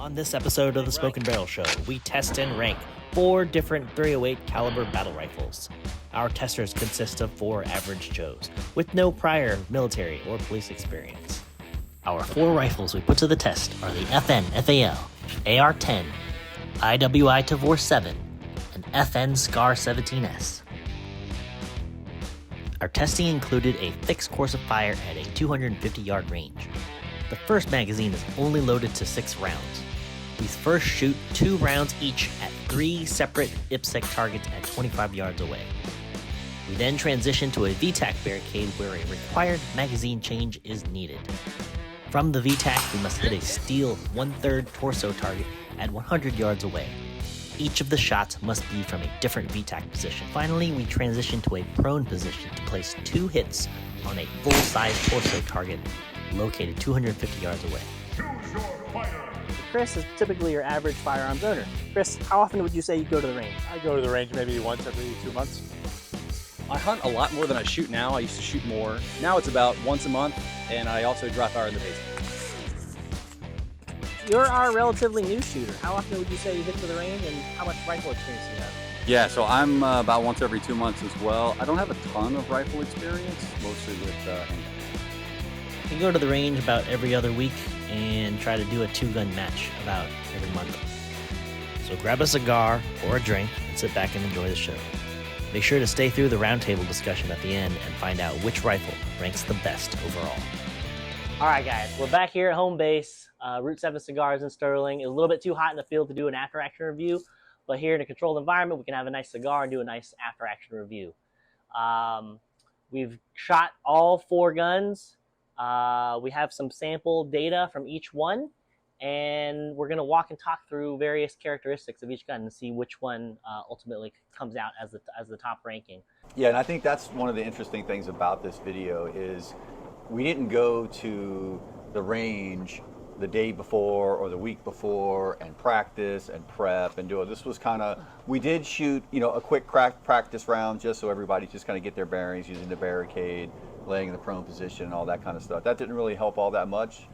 On this episode of the Smoke & Barrel Show, we test and rank 4 different .308 caliber battle rifles. Our testers consist of 4 average Joes, with no prior military or police experience. Our 4 rifles we put to the test are the FN FAL, AR10, IWI Tavor 7, and FN SCAR 17S. Our testing included a fixed course of fire at a 250-yard range. The first magazine is only loaded to 6 rounds. We first shoot 2 rounds each at 3 separate IPSC targets at 25 yards away. We then transition to a VTAC barricade where a required magazine change is needed. From the VTAC, we must hit a steel 1/3 torso target at 100 yards away. Each of the shots must be from a different VTAC position. Finally, we transition to a prone position to place 2 hits on a full-size torso target located 250 yards away. Choose your fighter. Chris is typically your average firearms owner. Chris, how often would you say you go to the range? I go to the range maybe once every 2 months. I hunt a lot more than I shoot now. I used to shoot more. Now it's about once a month, and I also dry fire in the basement. You're our relatively new shooter. How often would you say you hit to the range, and how much rifle experience do you have? Yeah, so I'm about once every 2 months as well. I don't have a ton of rifle experience, mostly with We go to the range about every other week and try to do a 2-gun match about every month. So grab a cigar or a drink and sit back and enjoy the show. Make sure to stay through the roundtable discussion at the end and find out which rifle ranks the best overall. All right, guys, we're back here at home base, Route 7 Cigars in Sterling. It was a little bit too hot in the field to do an after-action review, but here in a controlled environment, we can have a nice cigar and do a nice after-action review. We've shot all 4 guns. We have some sample data from each one, and we're going to walk and talk through various characteristics of each gun and see which one ultimately comes out as the top ranking. Yeah, and I think that's one of the interesting things about this video is we didn't go to the range the day before or the week before and practice and prep and do it. This was kind of, we did shoot, a quick practice round just so everybody just kind of get their bearings using the barricade, laying in the prone position and all that kind of stuff. That didn't really help all that much.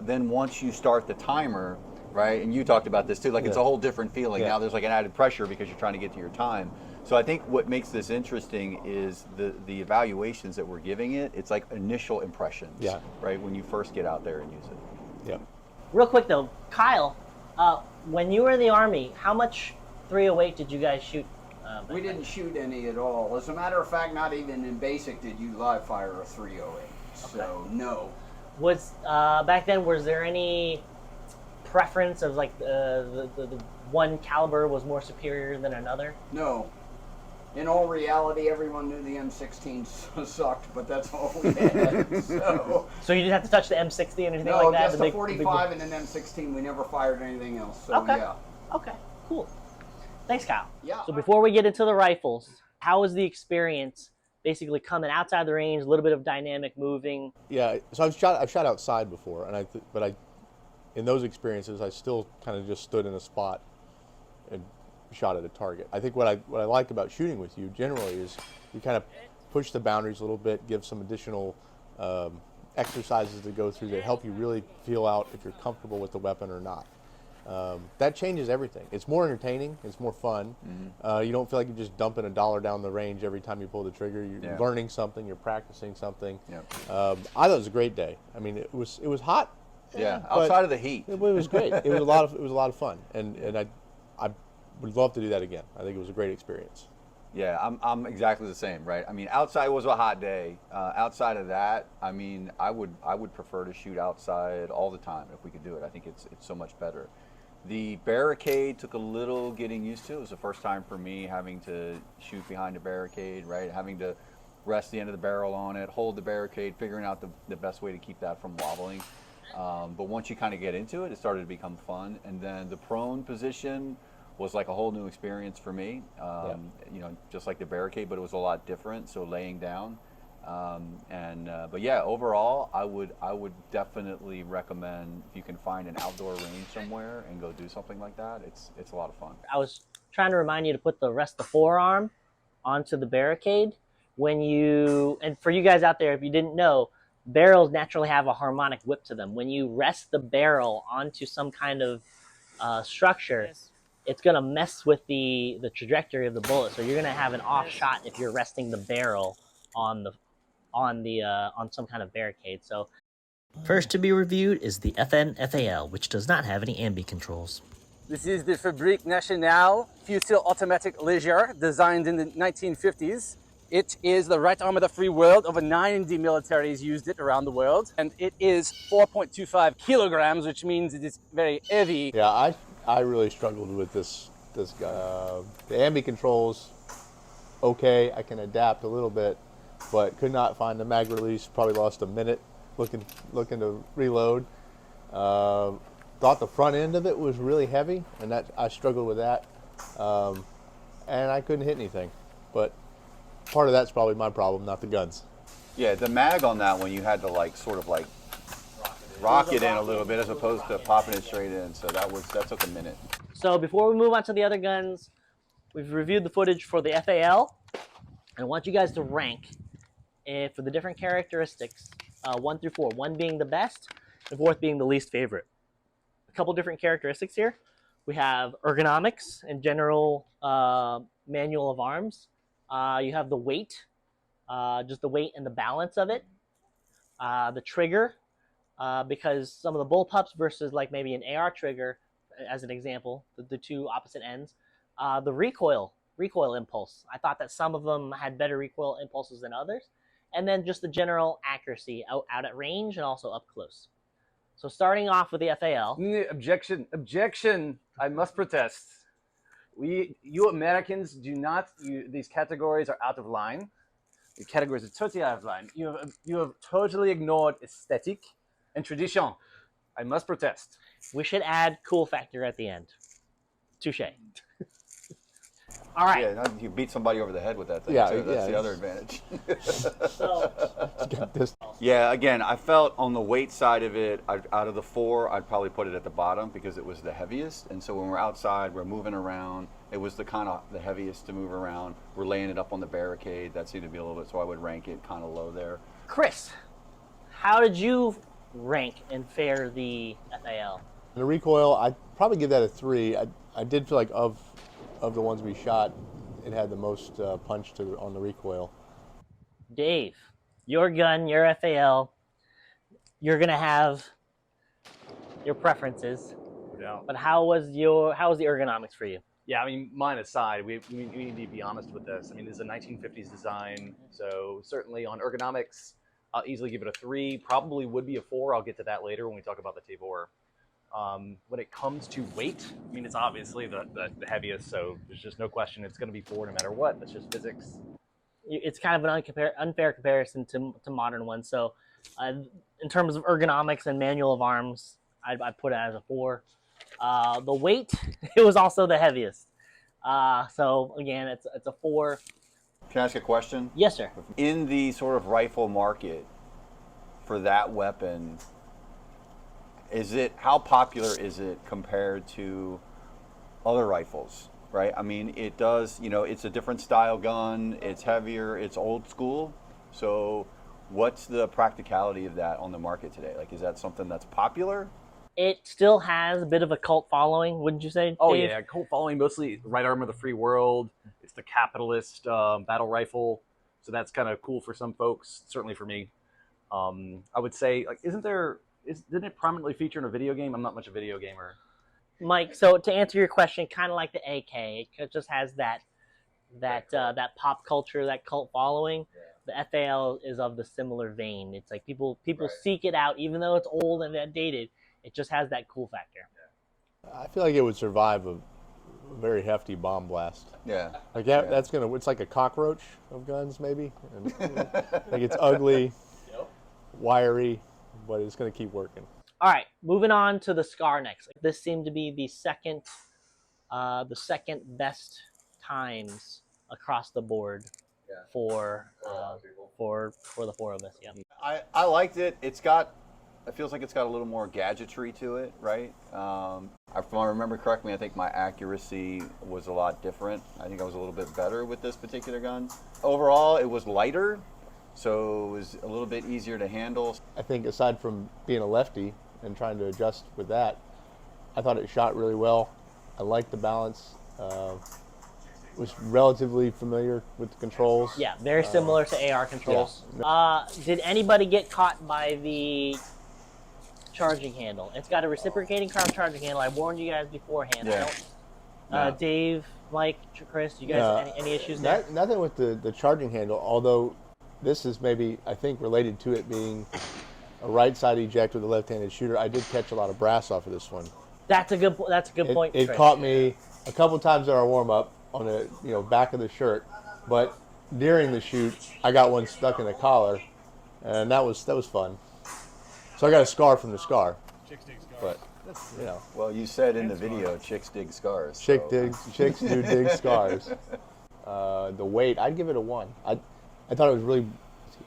Then once you start the timer, right, and you talked about this too, like it's a whole different feeling. Now there's like an added pressure because you're trying to get to your time. So I think what makes this interesting is the evaluations that we're giving it. It's like initial impressions, right, when you first get out there and use it. Yeah. Real quick though, Kyle, when you were in the Army, how much .308 did you guys shoot? We didn't shoot any at all. As a matter of fact, not even in basic did you live fire a .308. So no. Was back then, was there any preference of like the one caliber was more superior than another? No. In all reality, everyone knew the M16 sucked, but that's all we had. So you didn't have to touch the M60 and anything no, like that? Just a 45 and an M16. We never fired anything else. So okay. Yeah. Okay, cool. Thanks, Kyle. Yeah. So before we get into the rifles, how was the experience basically coming outside the range, a little bit of dynamic moving? Yeah, so I've shot outside before, and but in those experiences, I still kind of just stood in a spot and shot at a target. I think what I like about shooting with you generally is you kind of push the boundaries a little bit, give some additional exercises to go through that help you really feel out if you're comfortable with the weapon or not. That changes everything. It's more entertaining. It's more fun. You don't feel like you're just dumping $1 down the range every time you pull the trigger. You're learning something. You're practicing something. I thought it was a great day. I mean, it was hot. Yeah, outside of the heat. It was great. It was a lot of fun, and I would love to do that again. I think it was a great experience. Yeah, I'm exactly the same, right? I mean, outside was a hot day. Outside of that, I mean, I would prefer to shoot outside all the time if we could do it. I think it's so much better. The barricade took a little getting used to. It was the first time for me having to shoot behind a barricade, right? Having to rest the end of the barrel on it, hold the barricade, figuring out the best way to keep that from wobbling. But once you kind of get into it, it started to become fun. And then the prone position was like a whole new experience for me. Just like the barricade, but it was a lot different. So laying down, but yeah, overall, I would definitely recommend if you can find an outdoor range somewhere and go do something like that. It's a lot of fun. I was trying to remind you to put the rest of the forearm onto the barricade when you, and for you guys out there, if you didn't know, barrels naturally have a harmonic whip to them. When you rest the barrel onto some kind of structure, it's going to mess with the trajectory of the bullet. So you're going to have an off shot if you're resting the barrel on some kind of barricade. So First to be reviewed is the FN FAL, which does not have any ambi controls. This is the Fabrique Nationale Fusil Automatic Léger, designed in the 1950s. It is the right arm of the free world. Over 90 militaries used it around the world. And it is 4.25 kilograms, which means it is very heavy. Yeah, I really struggled with this guy. The ambi controls, okay, I can adapt a little bit, but could not find the mag release. Probably lost a minute looking to reload. Thought the front end of it was really heavy, and that I struggled with that, and I couldn't hit anything. But part of that's probably my problem, not the guns. Yeah, the mag on that one, you had to like sort of like rock it in a little bit as opposed to popping it straight in. So that took a minute. So before we move on to the other guns, we've reviewed the footage for the FAL, and I want you guys to rank for the different characteristics, 1 through 4. 1 being the best, and 4th being the least favorite. A couple different characteristics here. We have ergonomics and general manual of arms. You have the weight, just the weight and the balance of it. The trigger, because some of the bullpups versus like maybe an AR trigger, as an example, the two opposite ends. The recoil impulse. I thought that some of them had better recoil impulses than others. And then just the general accuracy out at range and also up close. So starting off with the FAL. Objection! I must protest. You Americans do not. These categories are out of line. The categories are totally out of line. You have totally ignored aesthetic and tradition. I must protest. We should add cool factor at the end. Touche. All right. Yeah, you beat somebody over the head with that thing. Yeah, too. That's yeah, the other advantage. So, Yeah, again, I felt on the weight side of it, out of the 4, I'd probably put it at the bottom because it was the heaviest. And so when we're outside, we're moving around. It was the heaviest to move around. We're laying it up on the barricade. That seemed to be a little bit, so I would rank it kind of low there. Chris, how did you rank and fare the FAL? The recoil, I'd probably give that a 3. I did feel like of the ones we shot, it had the most punch on the recoil. Dave, your gun, your FAL, you're gonna have your preferences. Yeah. But how was the ergonomics for you? Yeah, I mean, mine aside, we need to be honest with this. I mean, this is a 1950s design, so certainly on ergonomics, I'll easily give it a 3. Probably would be a 4. I'll get to that later when we talk about the Tavor. When it comes to weight, I mean, it's obviously the heaviest, so there's just no question it's going to be 4 no matter what. That's just physics. It's kind of an unfair comparison to modern ones. So in terms of ergonomics and manual of arms, I'd put it as a 4. The weight, it was also the heaviest. So again, it's a 4. Can I ask a question? Yes, sir. In the sort of rifle market for that weapon, how popular is it compared to other rifles, right? I mean, it does, it's a different style gun, it's heavier, it's old school. So what's the practicality of that on the market today? Like, is that something that's popular? It still has a bit of a cult following, wouldn't you say, Dave? Oh yeah, cult following, mostly right arm of the free world. It's the capitalist battle rifle. So that's kind of cool for some folks, certainly for me. I would say, like, didn't it prominently feature in a video game? I'm not much a video gamer. Mike, so to answer your question, kind of like the AK, it just has that pop culture, that cult following. Yeah. The FAL is of the similar vein. It's like people right. Seek it out, even though it's old and outdated. It just has that cool factor. Yeah. I feel like it would survive a very hefty bomb blast. Yeah. Like that's it's like a cockroach of guns, maybe. And, like it's ugly, wiry, but it's going to keep working. All right, moving on to the SCAR next. This seemed to be the second best times across the board for the 4 of us. Yeah. I liked it. It feels like it's got a little more gadgetry to it, right? If I remember correctly, I think my accuracy was a lot different. I think I was a little bit better with this particular gun. Overall, it was lighter. so it was a little bit easier to handle. I think aside from being a lefty and trying to adjust with that, I thought it shot really well. I liked the balance. Was relatively familiar with the controls. Yeah, very similar to AR controls. Yeah. Did anybody get caught by the charging handle? It's got a reciprocating charging handle. I warned you guys beforehand. Yeah. No. Dave, Mike, Chris, you guys any issues there? Nothing with the charging handle, although this is maybe, I think, related to it being a right side eject with a left-handed shooter. I did catch a lot of brass off of this one. That's a good point. It Chris. caught me a couple times in our warm-up on the back of the shirt, but during the shoot, I got one stuck in the collar, and that was fun. So I got a scar from the scar. Chicks dig scars. But Well, you said in the video, chicks dig scars. chicks so. do dig scars. The weight, I'd give it a 1. I thought it was really,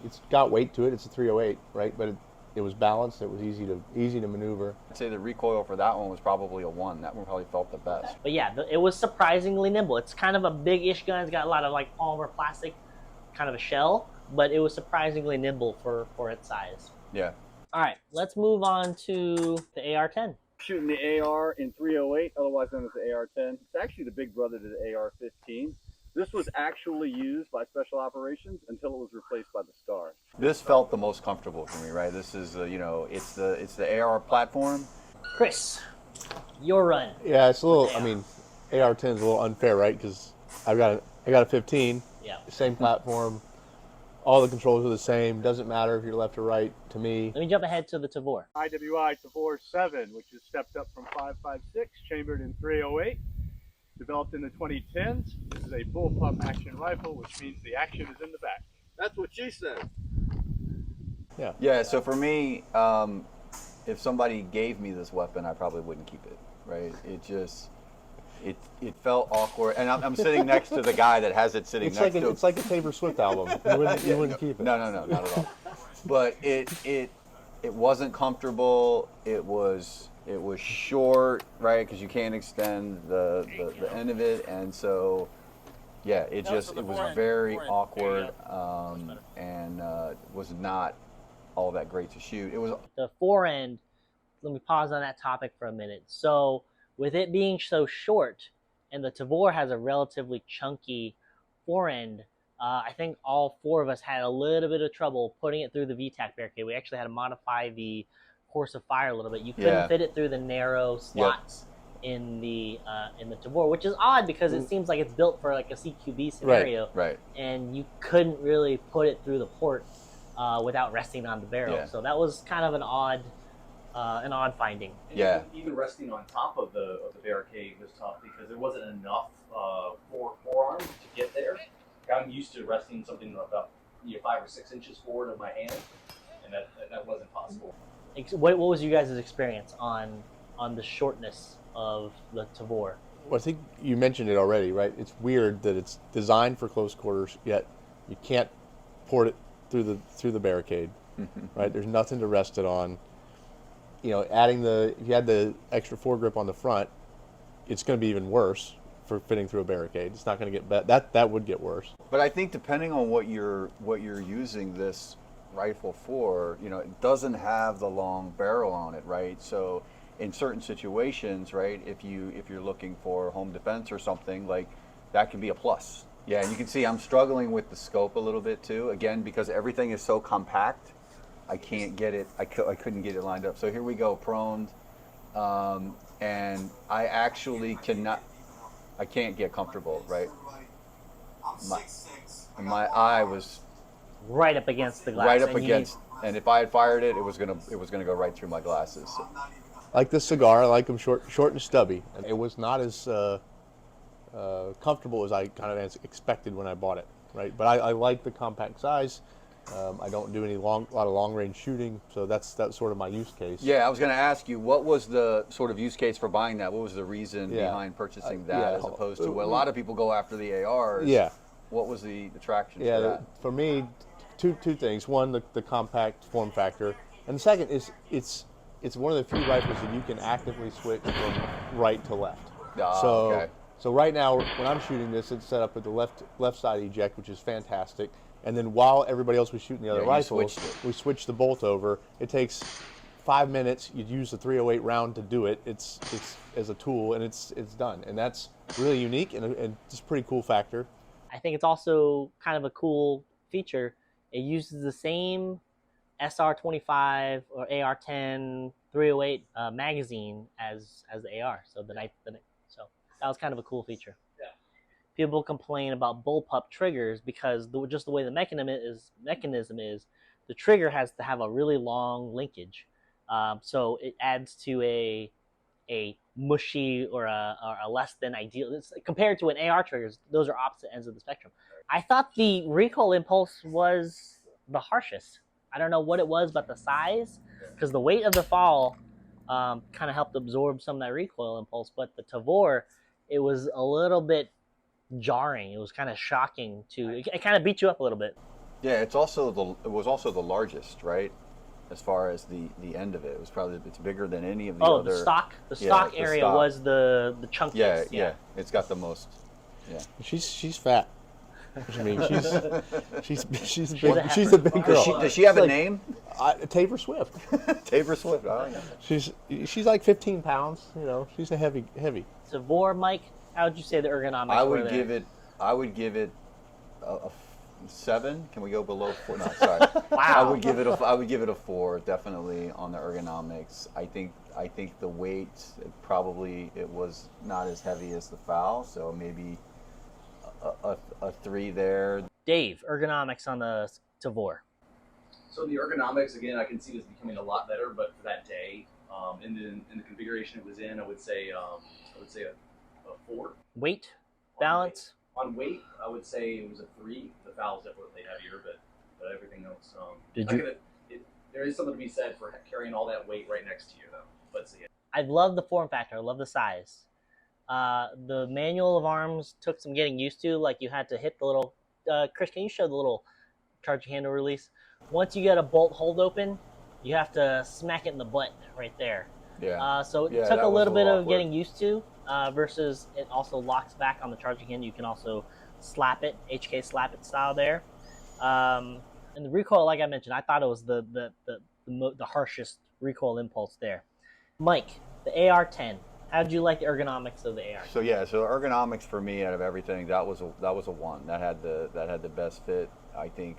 it's got weight to it. It's a 308, right? But it was balanced. It was easy to maneuver. I'd say the recoil for that one was probably a 1. That one probably felt the best. But yeah, it was surprisingly nimble. It's kind of a big-ish gun. It's got a lot of like polymer plastic, kind of a shell, but it was surprisingly nimble for its size. Yeah. All right, let's move on to the AR10. Shooting the AR in 308, otherwise known as the AR10. It's actually the big brother to the AR15. This was actually used by Special Operations until it was replaced by the Star. This felt the most comfortable for me, right? This is, it's the AR platform. Chris, your run. Yeah, it's a little. I mean, AR-10 is a little unfair, right? Because I got a 15. Yeah. Same platform. All the controls are the same. Doesn't matter if you're left or right to me. Let me jump ahead to the Tavor. IWI Tavor 7, which is stepped up from 5.56, chambered in 308. Developed in the 2010s. This is a bullpup action rifle, which means the action is in the back. That's what she said. Yeah. Yeah, so for me, if somebody gave me this weapon, I probably wouldn't keep it, right? It felt awkward. And I'm sitting next to the guy that has it sitting next to him. It's like a Taylor Swift album. You wouldn't keep it. No, not at all. But it wasn't comfortable. It was short, right? Because you can't extend the end of it, and so yeah, it was very awkward, and was not all that great to shoot. It was The forend. Let me pause on that topic for a minute. So with it being so short, and the Tavor has a relatively chunky forend, I think all 4 of us had a little bit of trouble putting it through the VTAC barricade. We actually had to modify the course of fire a little bit. You couldn't fit it through the narrow slots in the Tavor, which is odd because it seems like it's built for like a CQB scenario. Right. And you couldn't really put it through the port without resting on the barrel. Yeah. So that was kind of an odd finding. Yeah. Even resting on top of the barricade was tough because there wasn't enough forearm to get there. I'm used to resting something about 5 or 6 inches forward of my hand, and that wasn't possible. What was you guys' experience on the shortness of the Tavor? Well, I think you mentioned it already, right? It's weird that it's designed for close quarters, yet you can't port it through the barricade, right? There's nothing to rest it on. Adding if you had the extra foregrip on the front, it's going to be even worse for fitting through a barricade. It's not going to get better. That would get worse. But I think depending on what you're using this rifle for, it doesn't have the long barrel on it, right? So in certain situations, right, if you're looking for home defense or something, like that can be a plus. Yeah, and you can see I'm struggling with the scope a little bit too, again, because everything is so compact. I can't get it, I couldn't get it lined up. So here we go, proned, and I actually can't get comfortable, right? My eye was right up against the glass. Right up against, and if I had fired it, it was gonna go right through my glasses. So. I like this cigar. I like them short and stubby. It was not as comfortable as I kind of expected when I bought it, right? But I like the compact size. I don't do a lot of long range shooting, so that's sort of my use case. Yeah, I was going to ask you, what was the sort of use case for buying that? What was the reason behind purchasing that as opposed to a lot of people go after the ARs? Yeah. What was the attraction for that? For me, two things. One, the compact form factor, and the second is it's one of the few rifles that you can actively switch from right to left. Okay. So right now, when I'm shooting this, it's set up with the left side eject, which is fantastic. And then while everybody else was shooting the other you rifles, switched it. we switched the bolt over. It takes 5 minutes. You'd use the 308 round to do it. It's as a tool, and it's done. And that's really unique and just a pretty cool factor. I think it's also kind of a cool feature. It uses the same SR25 or AR10 308 magazine as the AR. So so that was kind of a cool feature. Yeah. People complain about bullpup triggers because just the way the mechanism is, the trigger has to have a really long linkage. So it adds to a mushy or a less than ideal. It's, compared to an AR triggers, those are opposite ends of the spectrum. I thought the recoil impulse was the harshest. I don't know what it was, but the size, because the weight of the FAL kind of helped absorb some of that recoil impulse. But the Tavor, it was a little bit jarring. It was kind of shocking to. It kind of beat you up a little bit. Yeah, it was also the largest, right? As far as the end of it, it's bigger than any of the other. The stock area was the chunkiest. Yeah, it's got the most. Yeah, she's fat. I mean, she's a big girl. Does she have a name? Tavor Swift. Tavor Swift. Oh, yeah. She's like 15 pounds. You know, she's a heavy. Tavor, Mike, how would you say the ergonomics I were would there? give it a 7. Can we go below 4? No, sorry. Wow. I would give it a 4, definitely, on the ergonomics. I think the weight, it was not as heavy as the FAL, so maybe a 3 there. Dave, ergonomics on the Tavor. So the ergonomics, again, I can see this becoming a lot better, but for that day, in the configuration it was in, I would say a 4. Weight, balance. On weight, I would say it was a 3. The FAL's definitely heavier, but everything else. There is something to be said for carrying all that weight right next to you, though. Let's see it. I love the form factor. I love the size. The manual of arms took some getting used to. Like you had to hit the little. Chris, can you show the little charging handle release? Once you get a bolt hold open, you have to smack it in the butt right there. Yeah. So it took a little bit of getting used to. Versus it also locks back on the charging handle. You can also slap it, HK slap it style there. And the recoil, like I mentioned, I thought it was the harshest recoil impulse there. Mike, the AR10. How did you like the ergonomics of the AR? So ergonomics for me, out of everything, that was a 1. That had the best fit. I think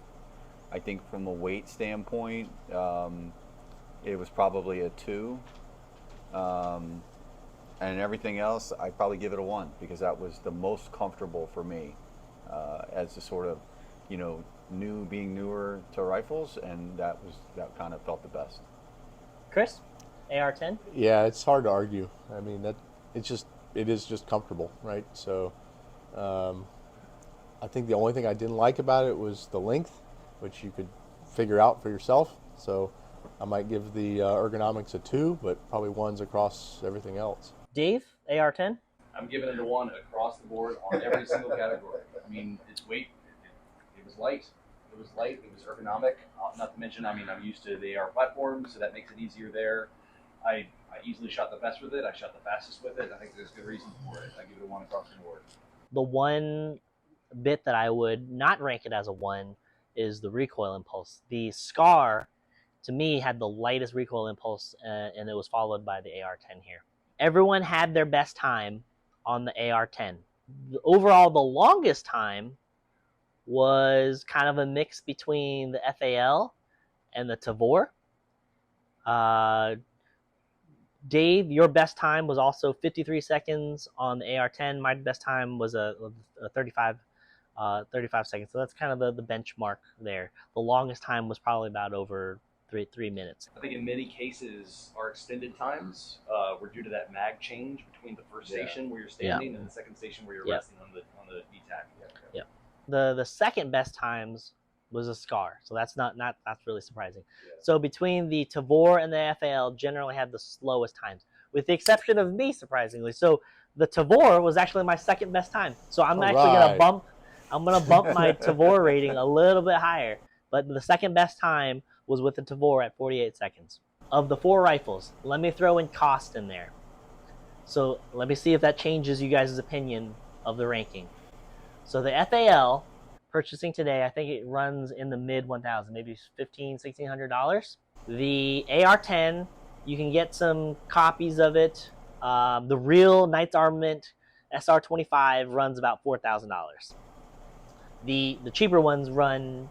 from a weight standpoint, it was probably a 2. And everything else, I'd probably give it a 1 because that was the most comfortable for me as a sort of, being newer to rifles, and that kind of felt the best. Chris, AR10? Yeah, it's hard to argue. I mean, it is just comfortable, right? So, I think the only thing I didn't like about it was the length, which you could figure out for yourself. So, I might give the ergonomics a 2, but probably 1s across everything else. Dave, AR10? I'm giving it a 1 across the board on every single category. I mean, its weight, it was light. It was light. It was ergonomic. Not to mention, I'm used to the AR platform, so that makes it easier there. I easily shot the best with it. I shot the fastest with it. I think there's good reason for it. I give it a 1 across the board. The one bit that I would not rank it as a 1 is the recoil impulse. The Scar, to me, had the lightest recoil impulse, and it was followed by the AR10 here. Everyone had their best time on the AR10. Overall, the longest time was kind of a mix between the FAL and the Tavor. Dave, your best time was also 53 seconds on the AR10. My best time was a 35 seconds. So that's kind of the benchmark there. The longest time was probably about over 3 minutes. I think in many cases, our extended times were due to that mag change between the first station where you're standing and the second station where you're resting on the VTAC. Yeah. The second best times was a Scar, so that's really surprising. Yeah. So between the Tavor and the FAL, generally had the slowest times, with the exception of me, surprisingly. So the Tavor was actually my second best time. So I'm gonna bump my Tavor rating a little bit higher. But the second best time was with the Tavor at 48 seconds. Of the 4 rifles, let me throw in cost in there. So let me see if that changes you guys' opinion of the ranking. So the FAL purchasing today, I think it runs in the mid 1,000, maybe $1,500, $1,600. The AR10, you can get some copies of it. The real Knights Armament SR25 runs about $4,000. The cheaper ones run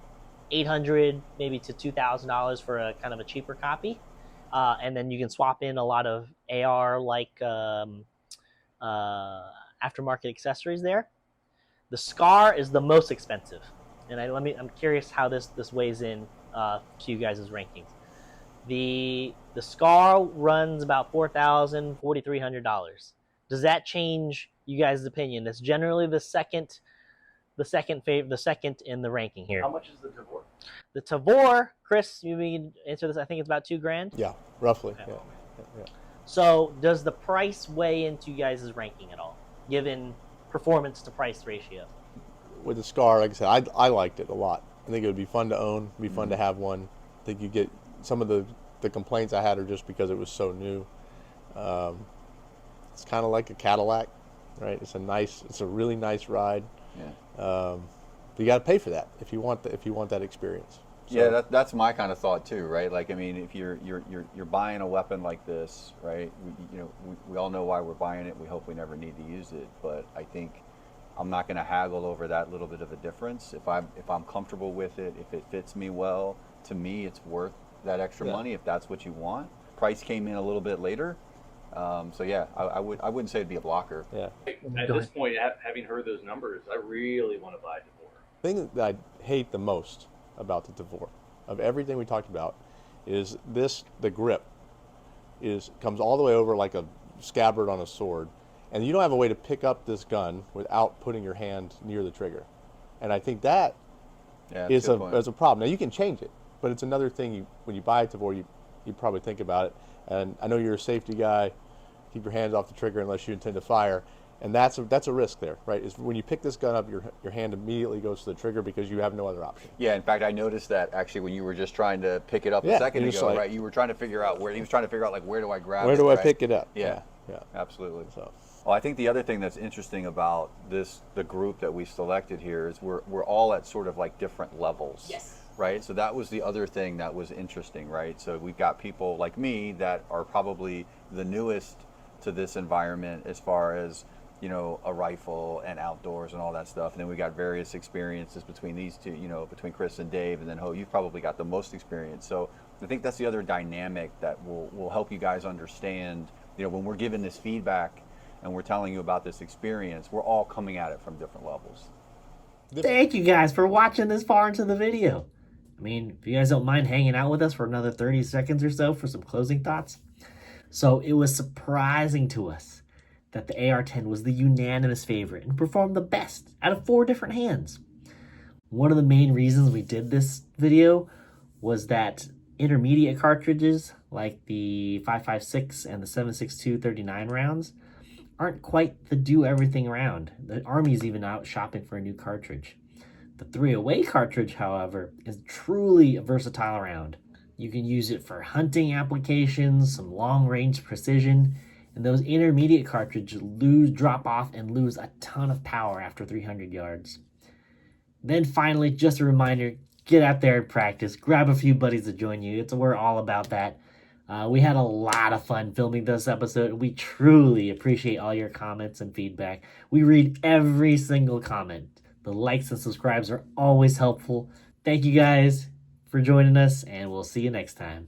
$800 maybe to $2,000 for a kind of a cheaper copy, and then you can swap in a lot of AR like aftermarket accessories there. The Scar is the most expensive, and I'm curious how this weighs in to you guys' rankings. The Scar runs about $4,000, $4,300. Does that change you guys' opinion? It's generally the second in the ranking here. How much is the Tavor? The Tavor, Chris, you can answer this. I think it's about $2,000. Yeah, roughly. Okay. Yeah. So does the price weigh into you guys' ranking at all, given performance to price ratio? With the Scar, like I said, I liked it a lot. I think it would be fun to own, be fun to have one. I think you get some of the complaints I had are just because it was so new. It's kind of like a Cadillac, right? It's a really nice ride. Yeah. But you got to pay for that if you want that experience. So, yeah, that's my kind of thought too, right? Like, I mean, if you're buying a weapon like this, right? We all know why we're buying it. We hope we never need to use it, but I think I'm not going to haggle over that little bit of a difference. If I'm comfortable with it, if it fits me well, to me, it's worth that extra money if that's what you want. Price came in a little bit later, so yeah, I wouldn't say it'd be a blocker. Yeah. At this point, having heard those numbers, I really want to buy Tavor. The thing that I hate the most about the Tavor, of everything we talked about, is the grip comes all the way over like a scabbard on a sword, and you don't have a way to pick up this gun without putting your hand near the trigger. And I think that is a problem. Now you can change it, but it's another thing when you buy a Tavor, you probably think about it. And I know you're a safety guy, keep your hands off the trigger unless you intend to fire. And that's a risk there, right? Is when you pick this gun up, your hand immediately goes to the trigger because you have no other option. Yeah, in fact, I noticed that actually when you were just trying to pick it up a second ago, right? You were trying to figure out where he was trying to figure out, like, where do I grab it? Where do I right? pick it up? Yeah, absolutely. So, well, I think the other thing that's interesting about the group that we selected here is we're all at sort of like different levels. Yes. Right. So that was the other thing that was interesting, right? So we've got people like me that are probably the newest to this environment as far as, you know, a rifle and outdoors and all that stuff. And then we got various experiences between these two, you know, between Chris and Dave, and then Ho, you've probably got the most experience. So I think that's the other dynamic that will help you guys understand, you know, when we're giving this feedback and we're telling you about this experience, we're all coming at it from different levels. Thank you guys for watching this far into the video. I mean, if you guys don't mind hanging out with us for another 30 seconds or so for some closing thoughts. So it was surprising to us that the AR10 was the unanimous favorite and performed the best out of 4 different hands. One of the main reasons we did this video was that intermediate cartridges like the 5.56 and the 7.62 39 rounds aren't quite the do-everything round. The Army's even out shopping for a new cartridge. The 308 cartridge, however, is truly a versatile round. You can use it for hunting applications, some long-range precision, and those intermediate cartridges drop off and lose a ton of power after 300 yards. Then finally, just a reminder, get out there and practice. Grab a few buddies to join you. We're all about that. We had a lot of fun filming this episode. We truly appreciate all your comments and feedback. We read every single comment. The likes and subscribes are always helpful. Thank you guys for joining us, and we'll see you next time.